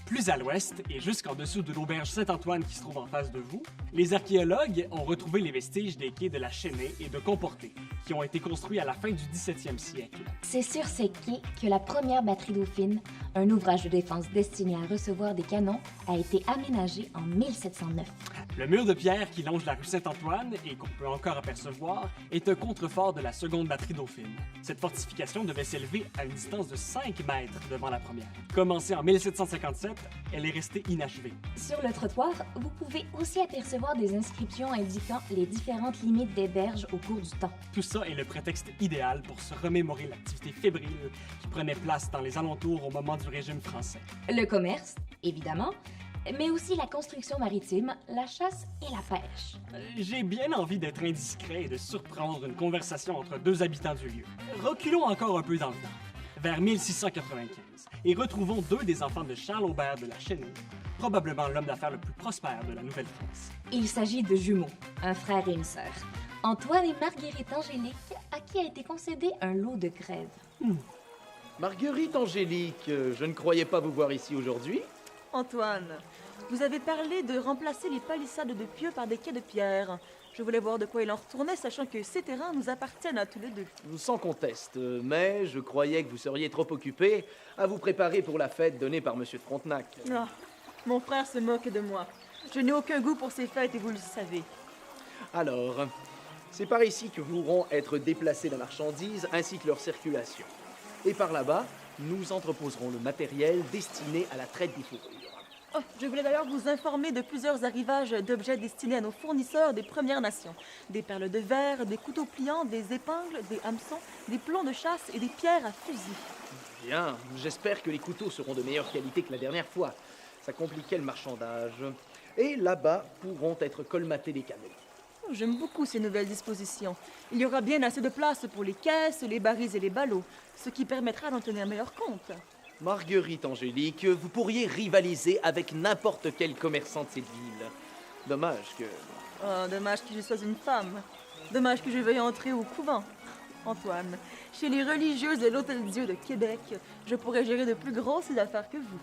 Plus à l'ouest, et jusqu'en dessous de l'auberge Saint-Antoine qui se trouve en face de vous, les archéologues ont retrouvé les vestiges des quais de la Chênaie et de Comporté, qui ont été construits à la fin du 17e siècle. C'est sur ces quais que la première batterie dauphine, un ouvrage de défense destiné à recevoir des canons, a été aménagée en 1709. Le mur de pierre qui longe la rue Saint-Antoine et qu'on peut encore apercevoir est un contrefort de la seconde batterie dauphine. Cette fortification devait s'élever à une distance de 5 mètres devant la première. Commencée en 1757, elle est restée inachevée. Sur le trottoir, vous pouvez aussi apercevoir des inscriptions indiquant les différentes limites des berges au cours du temps. Tout ça est le prétexte idéal pour se remémorer l'activité fébrile qui prenait place dans les alentours au moment du régime français. Le commerce, évidemment, mais aussi la construction maritime, la chasse et la pêche. J'ai bien envie d'être indiscret et de surprendre une conversation entre deux habitants du lieu. Reculons encore un peu dans le temps, vers 1695, et retrouvons deux des enfants de Charles Aubert de la Chênaie, probablement l'homme d'affaires le plus prospère de la Nouvelle-France. Il s'agit de jumeaux, un frère et une sœur. Antoine et Marguerite Angélique, à qui a été concédé un lot de grève. Marguerite Angélique, je ne croyais pas vous voir ici aujourd'hui. Antoine, vous avez parlé de remplacer les palissades de pieux par des quais de pierre. Je voulais voir de quoi il en retournait, sachant que ces terrains nous appartiennent à tous les deux. Sans conteste, mais je croyais que vous seriez trop occupé à vous préparer pour la fête donnée par Monsieur de Frontenac. Ah, mon frère se moque de moi. Je n'ai aucun goût pour ces fêtes et vous le savez. Alors, c'est par ici que pourront être déplacées les marchandises ainsi que leur circulation. Et par là-bas, nous entreposerons le matériel destiné à la traite des fourrures. Oh, je voulais d'ailleurs vous informer de plusieurs arrivages d'objets destinés à nos fournisseurs des Premières Nations. Des perles de verre, des couteaux pliants, des épingles, des hameçons, des plombs de chasse et des pierres à fusil. Bien, j'espère que les couteaux seront de meilleure qualité que la dernière fois. Ça compliquait le marchandage. Et là-bas pourront être colmatés les canaux. Oh, j'aime beaucoup ces nouvelles dispositions. Il y aura bien assez de place pour les caisses, les barils et les ballots, ce qui permettra d'en tenir meilleur compte. Marguerite Angélique, vous pourriez rivaliser avec n'importe quel commerçant de cette ville. Dommage que... Oh, dommage que je sois une femme. Dommage que je veuille entrer au couvent. Antoine, chez les religieuses de l'Hôtel-Dieu de Québec, je pourrais gérer de plus grosses affaires que vous.